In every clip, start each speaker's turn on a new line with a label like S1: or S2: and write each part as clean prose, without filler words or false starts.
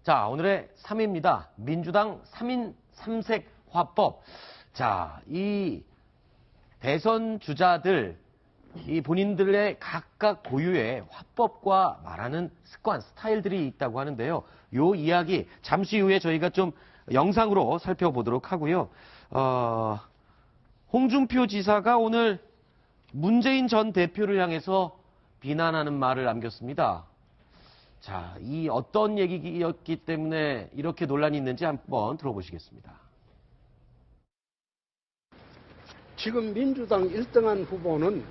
S1: 자, 오늘의 3위입니다. 민주당 3인 3색 화법. 자, 이 대선 주자들, 이 본인들의 각각 고유의 화법과 말하는 습관, 스타일들이 있다고 하는데요. 요 이야기 잠시 후에 저희가 좀 영상으로 살펴보도록 하고요. 홍준표 지사가 오늘 문재인 전 대표를 향해서 비난하는 말을 남겼습니다. 자, 이 어떤 얘기였기 때문에 이렇게 논란이 있는지 한번 들어보시겠습니다.
S2: 지금 민주당 1등한 후보는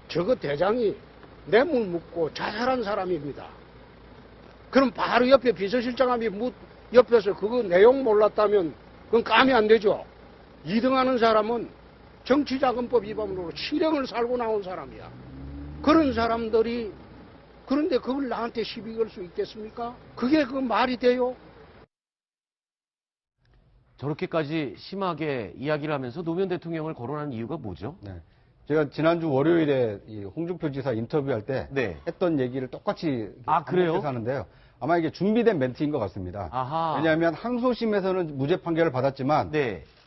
S2: 저거 대장이 뇌물 묻고 자살한 사람입니다. 그럼 바로 옆에 비서실장함이 옆에서 그거 내용 몰랐다면 그건 감이 안 되죠. 2등하는 사람은 정치자금법 위반으로 실형을 살고 나온 사람이야. 그런 사람들이 그런데 그걸 나한테 시비 걸 수 있겠습니까? 그게 그 말이 돼요?
S1: 저렇게까지 심하게 이야기를 하면서 노무현 대통령을 거론하는 이유가 뭐죠?
S3: 네. 제가 지난주 월요일에 이 홍준표 지사 인터뷰할 때 했던 얘기를 똑같이
S1: 그래요?
S3: 하는데요. 아마 이게 준비된 멘트인 것 같습니다.
S1: 아하.
S3: 왜냐하면 항소심에서는 무죄 판결을 받았지만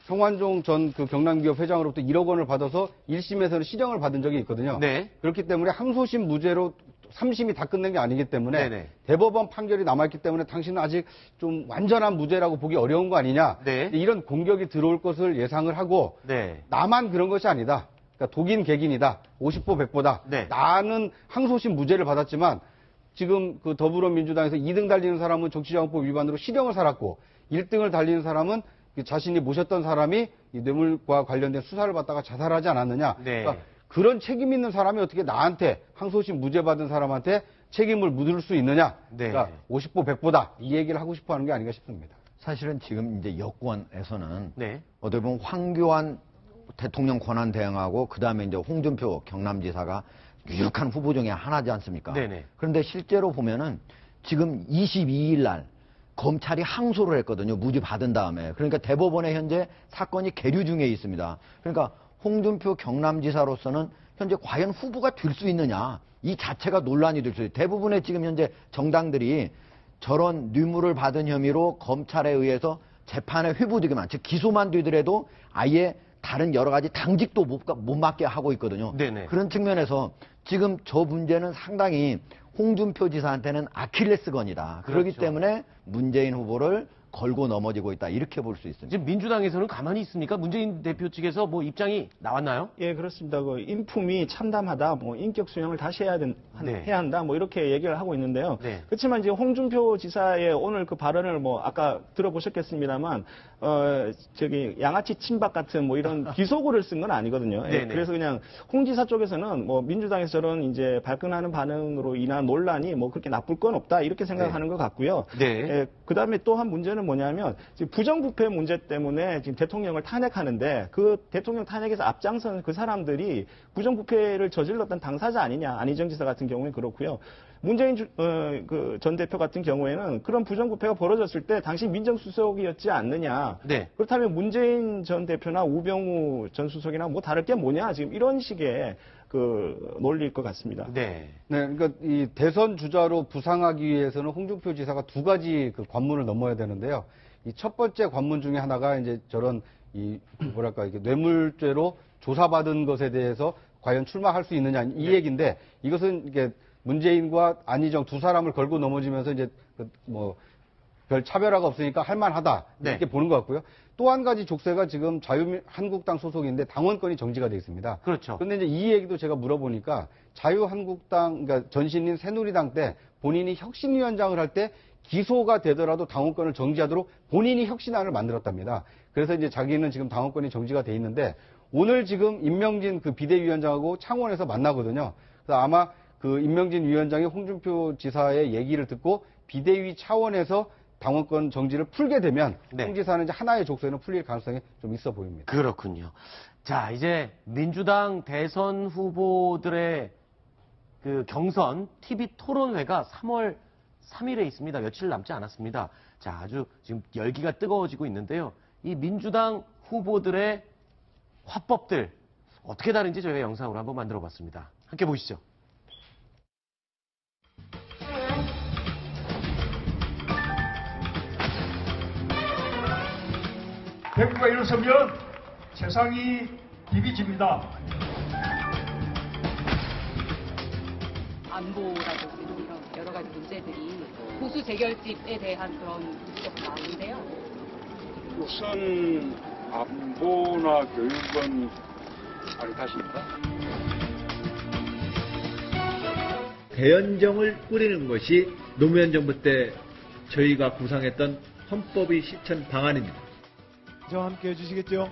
S3: 성완종 전 그 경남기업 회장으로부터 1억 원을 받아서 1심에서는 실형을 받은 적이 있거든요. 그렇기 때문에 항소심 무죄로 3심이 다 끝낸 게 아니기 때문에 대법원 판결이 남아있기 때문에 당신은 아직 좀 완전한 무죄라고 보기 어려운 거 아니냐. 이런 공격이 들어올 것을 예상을 하고 나만 그런 것이 아니다. 그러니까 독인 객인이다. 50보 100보다. 나는 항소심 무죄를 받았지만 지금 그 더불어민주당에서 2등 달리는 사람은 정치자금법 위반으로 실형을 살았고 1등을 달리는 사람은 자신이 모셨던 사람이 이 뇌물과 관련된 수사를 받다가 자살하지 않았느냐. 그러니까 그런 책임 있는 사람이 어떻게 나한테 항소심 무죄 받은 사람한테 책임을 묻을 수 있느냐. 그러니까 50보 100보다 이 얘기를 하고 싶어 하는 게 아닌가 싶습니다.
S4: 사실은 지금 이제 여권에서는 어떻게 보면 황교안 대통령 권한 대행하고 그다음에 이제 홍준표 경남지사가 유력한 후보 중에 하나지 않습니까? 그런데 실제로 보면은 지금 22일 날 검찰이 항소를 했거든요. 무죄 받은 다음에. 그러니까 대법원에 현재 사건이 계류 중에 있습니다. 그러니까 홍준표 경남지사로서는 현재 과연 후보가 될 수 있느냐. 이 자체가 논란이 될 수 있어요. 대부분의 지금 현재 정당들이 저런 뇌물을 받은 혐의로 검찰에 의해서 재판에 회부되기만, 즉 기소만 되더라도 아예 다른 여러 가지 당직도 못 맡게 하고 있거든요. 그런 측면에서 지금 저 문제는 상당히 홍준표 지사한테는 아킬레스건이다. 그렇기 때문에 문재인 후보를 걸고 넘어지고 있다. 이렇게 볼 수 있습니다.
S1: 지금 민주당에서는 가만히 있습니까? 문재인 대표 측에서 뭐 입장이 나왔나요?
S5: 예, 그렇습니다. 그 인품이 참담하다, 뭐 인격 수양을 다시 해야 한다, 뭐 이렇게 얘기를 하고 있는데요. 그렇지만 이제 홍준표 지사의 오늘 그 발언을 뭐 아까 들어보셨겠습니다만, 저기 양아치 친박 같은 뭐 이런 비속어를 쓴 건 아니거든요. 예, 그래서 그냥 홍 지사 쪽에서는 뭐 민주당에서 저런 이제 발끈하는 반응으로 인한 논란이 뭐 그렇게 나쁠 건 없다 이렇게 생각하는 것 같고요. 예, 그다음에 또 한 문제는 뭐냐면 지금 부정부패 문제 때문에 지금 대통령을 탄핵하는데 그 대통령 탄핵에서 앞장선 그 사람들이 부정부패를 저질렀던 당사자 아니냐. 안희정 지사 같은 경우는 그렇고요. 문재인 그 전 대표 같은 경우에는 그런 부정부패가 벌어졌을 때 당시 민정수석이었지 않느냐. 그렇다면 문재인 전 대표나 우병우 전 수석이나 뭐 다를 게 뭐냐. 지금 이런 식의 그 논리일 것 같습니다.
S3: 그러니까 이 대선 주자로 부상하기 위해서는 홍준표 지사가 두 가지 그 관문을 넘어야 되는데요. 이 첫 번째 관문 중에 하나가 이제 저런 이 뭐랄까 이게 뇌물죄로 조사받은 것에 대해서 과연 출마할 수 있느냐 이 얘기인데 이것은 이게 문재인과 안희정 두 사람을 걸고 넘어지면서 이제 뭐 별 차별화가 없으니까 할만하다 이렇게 보는 것 같고요. 또 한 가지 족쇄가 지금 자유한국당 소속인데 당원권이 정지가 되어 있습니다. 그런데 이제 이 얘기도 제가 물어보니까 자유한국당 그러니까 전신인 새누리당 때 본인이 혁신위원장을 할 때 기소가 되더라도 당원권을 정지하도록 본인이 혁신안을 만들었답니다. 그래서 이제 자기는 지금 당원권이 정지가 돼 있는데 오늘 지금 임명진 그 비대위원장하고 창원에서 만나거든요. 그래서 아마 그 임명진 위원장이 홍준표 지사의 얘기를 듣고 비대위 차원에서 당원권 정지를 풀게 되면 홍 지사는 이제 하나의 족쇄는 풀릴 가능성이 좀 있어 보입니다.
S1: 그렇군요. 자, 이제 민주당 대선 후보들의 그 경선 TV 토론회가 3월 3일에 있습니다. 며칠 남지 않았습니다. 자, 아주 지금 열기가 뜨거워지고 있는데요. 이 민주당 후보들의 화법들 어떻게 다른지 저희가 영상으로 한번 만들어 봤습니다. 함께 보시죠.
S6: 대구가 일어서면 세상이 뒤비집니다.
S7: 안보라든지 이런 여러 가지 문제들이 보수 재결집에 대한 그런 지적이 나오는데요.
S6: 우선 안보나 교육은 아니 다십니다.
S8: 대연정을 꾸리는 것이 노무현 정부 때 저희가 구상했던 헌법의 실천 방안입니다.
S9: 저와 함께 해주시겠죠?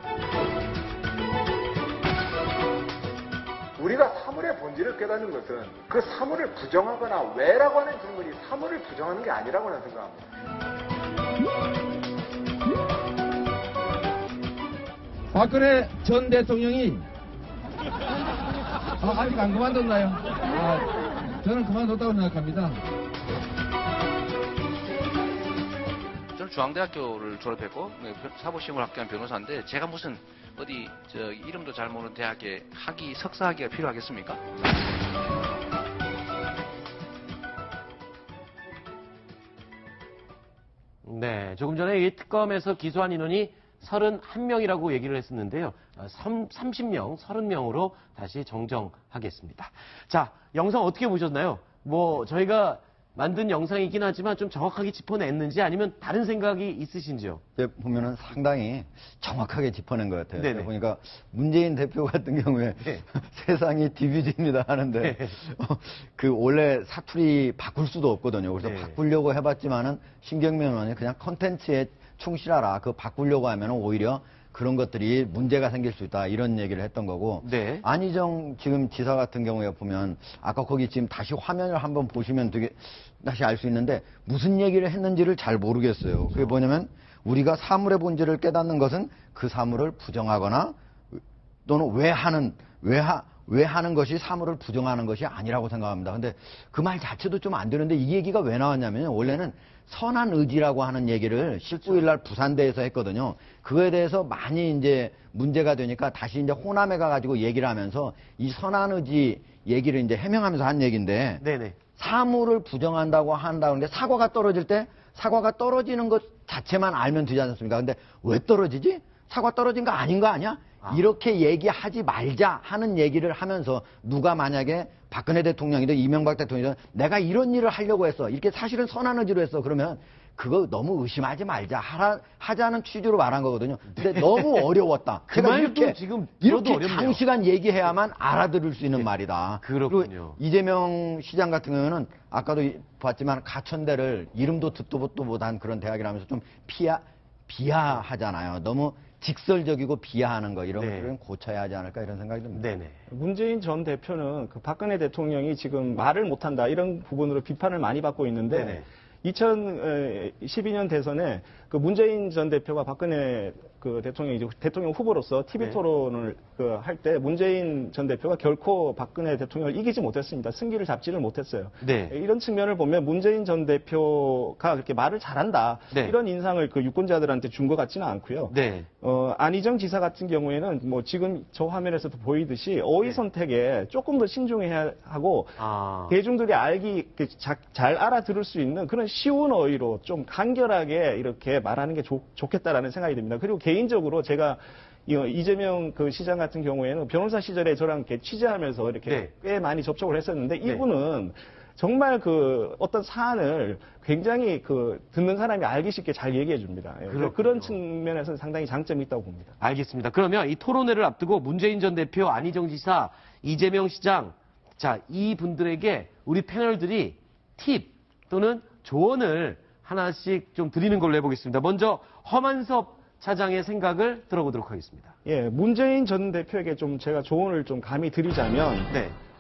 S10: 우리가 사물의 본질을 깨닫는 것은 그 사물을 부정하거나 왜라고 하는 질문이 사물을 부정하는 게 아니라고 저는 생각합니다.
S11: 박근혜 전 대통령이 아직 안 그만뒀나요? 저는 그만뒀다고 생각합니다.
S12: 저는 중앙대학교를 졸업했고 사법시험을 합격한 변호사인데 제가 무슨 어디 이름도 잘 모르는 대학에 석사학위가 필요하겠습니까?
S1: 네, 조금 전에 이 특검에서 기소한 인원이 31명이라고 얘기를 했었는데요. 30명, 30명으로 다시 정정하겠습니다. 자, 영상 어떻게 보셨나요? 저희가 만든 영상이긴 하지만 좀 정확하게 짚어냈는지 아니면 다른 생각이 있으신지요?
S4: 보면은 상당히 정확하게 짚어낸 것 같아요.
S1: 네네.
S4: 보니까 문재인 대표 같은 경우에
S1: 네.
S4: 세상이 뒤비집니다 하는데
S1: 네.
S4: 원래 사투리 바꿀 수도 없거든요. 그래서
S1: 네.
S4: 바꾸려고 해봤지만은 신경민 의원이 그냥 컨텐츠에 충실하라. 그거 바꾸려고 하면은 오히려 그런 것들이 문제가 생길 수 있다 이런 얘기를 했던 거고
S1: 네.
S4: 안희정 지금 지사 같은 경우에 보면 아까 거기 지금 다시 화면을 한번 보시면 되게 다시 알 수 있는데 무슨 얘기를 했는지를 잘 모르겠어요. 그게 뭐냐면 우리가 사물의 본질을 깨닫는 것은 그 사물을 부정하거나 또는 왜 하는 것이 사물을 부정하는 것이 아니라고 생각합니다. 근데 그 말 자체도 좀 안 되는데 이 얘기가 왜 나왔냐면 원래는 선한 의지라고 하는 얘기를 19일 날 부산대에서 했거든요. 그거에 대해서 많이 이제 문제가 되니까 다시 이제 호남에 가가지고 얘기를 하면서 이 선한 의지 얘기를 이제 해명하면서 한 얘기인데
S1: 네네.
S4: 사물을 부정한다고 한다는데 사과가 떨어질 때 사과가 떨어지는 것 자체만 알면 되지 않습니까? 근데 왜 떨어지지? 사과 떨어진 거 아닌 거 아니야? 이렇게 얘기하지 말자 하는 얘기를 하면서 누가 만약에 박근혜 대통령이든 이명박 대통령이든 내가 이런 일을 하려고 했어. 이렇게 사실은 선한 의지로 했어. 그러면 그거 너무 의심하지 말자. 하자는 취지로 말한 거거든요. 근데 너무 어려웠다.
S1: 그
S4: 제가
S1: 말도 지금
S4: 이렇게
S1: 어렵네요.
S4: 장시간 얘기해야만 알아들을 수 있는 말이다.
S1: 그렇군요.
S4: 그리고 이재명 시장 같은 경우는 아까도 봤지만 가천대를 이름도 듣도 못한 그런 대학이라면서 좀 비하하잖아요. 너무 직설적이고 비하하는 거 이런 것들은 고쳐야 하지 않을까 이런 생각이 듭니다.
S1: 네네.
S5: 문재인 전 대표는 그 박근혜 대통령이 지금 말을 못한다 이런 부분으로 비판을 많이 받고 있는데
S1: 네네.
S5: 2012년 대선에 그 문재인 전 대표가 박근혜 그 대통령 후보로서 TV 토론을 할 때 문재인 전 대표가 결코 박근혜 대통령을 이기지 못했습니다. 승기를 잡지를 못했어요.
S1: 네.
S5: 이런 측면을 보면 문재인 전 대표가 그렇게 말을 잘한다
S1: 네.
S5: 이런 인상을 그 유권자들한테 준 것 같지는 않고요.
S1: 네.
S5: 안희정 지사 같은 경우에는 지금 저 화면에서도 보이듯이 어휘 선택에 조금 더 신중해야 하고 대중들이 잘 알아들을 수 있는 그런 쉬운 어휘로 좀 간결하게 이렇게 말하는 게 좋겠다라는 생각이 듭니다. 그리고 개인적으로 제가 이재명 그 시장 같은 경우에는 변호사 시절에 저랑 이렇게 취재하면서 이렇게 꽤 많이 접촉을 했었는데 이분은 정말 그 어떤 사안을 굉장히 듣는 사람이 알기 쉽게 잘 얘기해 줍니다. 그런 측면에서는 상당히 장점이 있다고 봅니다.
S1: 알겠습니다. 그러면 이 토론회를 앞두고 문재인 전 대표, 안희정 지사, 이재명 시장, 자, 이 분들에게 우리 패널들이 팁 또는 조언을 하나씩 좀 드리는 걸로 해보겠습니다. 먼저 허만섭 차장의 생각을 들어보도록 하겠습니다.
S5: 예, 문재인 전 대표에게 좀 제가 조언을 좀 감히 드리자면,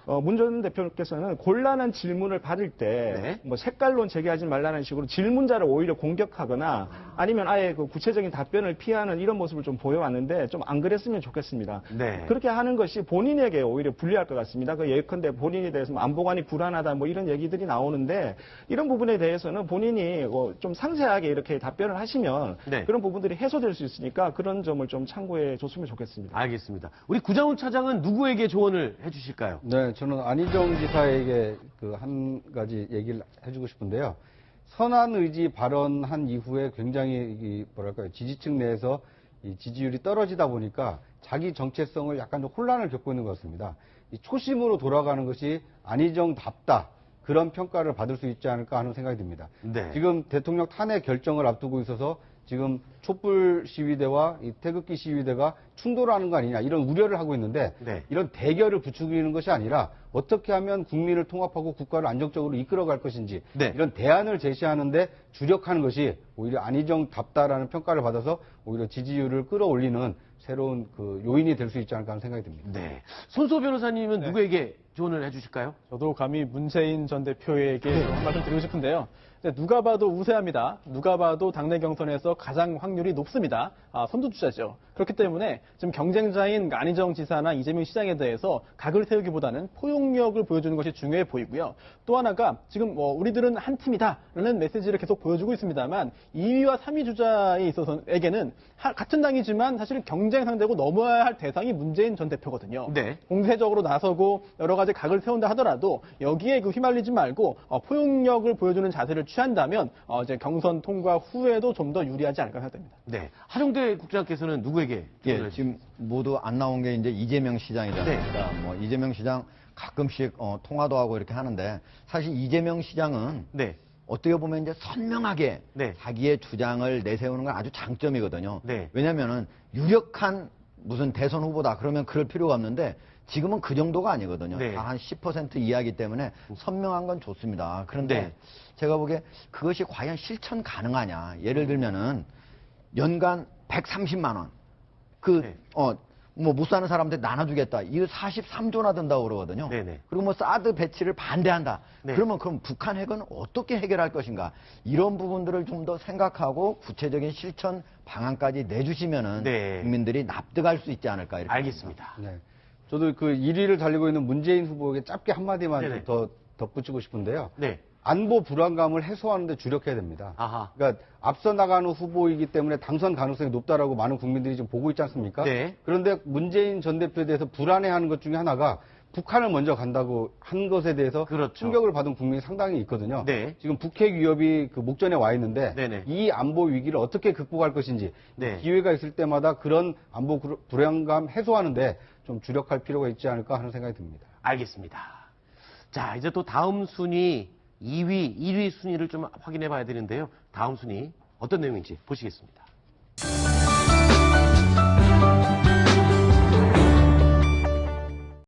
S5: 문 전 대표께서는 곤란한 질문을 받을 때, 색깔론 제기하지 말라는 식으로 질문자를 오히려 공격하거나 아니면 아예 그 구체적인 답변을 피하는 이런 모습을 좀 보여왔는데 좀 안 그랬으면 좋겠습니다. 그렇게 하는 것이 본인에게 오히려 불리할 것 같습니다. 예컨대 본인에 대해서 안보관이 불안하다 이런 얘기들이 나오는데 이런 부분에 대해서는 본인이 좀 상세하게 이렇게 답변을 하시면 그런 부분들이 해소될 수 있으니까 그런 점을 좀 참고해 줬으면 좋겠습니다.
S1: 알겠습니다. 우리 구장훈 차장은 누구에게 조언을 해주실까요?
S3: 네, 저는 안희정 지사에게 한 가지 얘기를 해주고 싶은데요. 선한 의지 발언한 이후에 굉장히 지지층 내에서 이 지지율이 떨어지다 보니까 자기 정체성을 약간 좀 혼란을 겪고 있는 것 같습니다. 이 초심으로 돌아가는 것이 안희정답다. 그런 평가를 받을 수 있지 않을까 하는 생각이 듭니다.
S1: 네.
S3: 지금 대통령 탄핵 결정을 앞두고 있어서 지금 촛불 시위대와 이 태극기 시위대가 충돌하는 거 아니냐 이런 우려를 하고 있는데
S1: 네.
S3: 이런 대결을 부추기는 것이 아니라 어떻게 하면 국민을 통합하고 국가를 안정적으로 이끌어갈 것인지
S1: 네.
S3: 이런 대안을 제시하는데 주력하는 것이 오히려 안희정답다라는 평가를 받아서 오히려 지지율을 끌어올리는 새로운 그 요인이 될 수 있지 않을까 하는 생각이 듭니다.
S1: 네. 손수호 변호사님은 누구에게 조언을 해주실까요?
S13: 저도 감히 문재인 전 대표에게 한 말씀 드리고 싶은데요. 누가 봐도 우세합니다. 누가 봐도 당내 경선에서 가장 확률이 높습니다. 선두주자죠. 그렇기 때문에 지금 경쟁자인 안희정 지사나 이재명 시장에 대해서 각을 세우기보다는 포용력을 보여주는 것이 중요해 보이고요. 또 하나가 지금 우리들은 한 팀이다라는 메시지를 계속 보여주고 있습니다만 2위와 3위 주자에 있어서에게는 같은 당이지만 사실 경쟁 상대고 넘어야 할 대상이 문재인 전 대표거든요.
S1: 네.
S13: 공세적으로 나서고 여러 가지 각을 세운다 하더라도 여기에 휘말리지 말고 포용력을 보여주는 자세를 취한다면 이제 경선 통과 후에도 좀 더 유리하지 않을까 생각됩니다.
S1: 네. 하정대 국장께서는 누구에게?
S4: 예, 지금 모두 안 나온 게 이제 이재명 시장이잖아요.
S1: 네.
S4: 그러니까 뭐 이재명 시장 가끔씩 통화도 하고 이렇게 하는데 사실 이재명 시장은
S1: 네.
S4: 어떻게 보면 이제 선명하게
S1: 네.
S4: 자기의 주장을 내세우는 건 아주 장점이거든요.
S1: 네.
S4: 왜냐면은 유력한 무슨 대선 후보다 그러면 그럴 필요가 없는데 지금은 그 정도가 아니거든요.
S1: 네.
S4: 다 한 10% 이하이기 때문에 선명한 건 좋습니다. 그런데
S1: 네.
S4: 제가 보기에 그것이 과연 실천 가능하냐. 예를 들면은 연간 130만 원. 못 사는 사람한테 나눠주겠다. 이거 43조나 든다고 그러거든요.
S1: 네네.
S4: 그리고 뭐 사드 배치를 반대한다.
S1: 네.
S4: 그럼 북한 핵은 어떻게 해결할 것인가. 이런 부분들을 좀 더 생각하고 구체적인 실천 방안까지 내주시면은
S1: 네.
S4: 국민들이 납득할 수 있지 않을까. 이렇게
S1: 알겠습니다.
S3: 네. 저도 그 1위를 달리고 있는 문재인 후보에게 짧게 한마디만
S1: 네네.
S3: 더 덧붙이고 싶은데요.
S1: 네.
S3: 안보 불안감을 해소하는 데 주력해야 됩니다.
S1: 아하.
S3: 그러니까 앞서 나가는 후보이기 때문에 당선 가능성이 높다라고 많은 국민들이 지금 보고 있지 않습니까?
S1: 네.
S3: 그런데 문재인 전 대표에 대해서 불안해하는 것 중에 하나가 북한을 먼저 간다고 한 것에 대해서
S1: 그렇죠.
S3: 충격을 받은 국민이 상당히 있거든요.
S1: 네.
S3: 지금 북핵 위협이 그 목전에 와 있는데
S1: 네네.
S3: 이 안보 위기를 어떻게 극복할 것인지
S1: 네.
S3: 기회가 있을 때마다 그런 안보 불안감 해소하는데 좀 주력할 필요가 있지 않을까 하는 생각이 듭니다.
S1: 알겠습니다. 자, 이제 또 다음 순위 2위, 1위 순위를 좀 확인해 봐야 되는데요. 다음 순위 어떤 내용인지 보시겠습니다.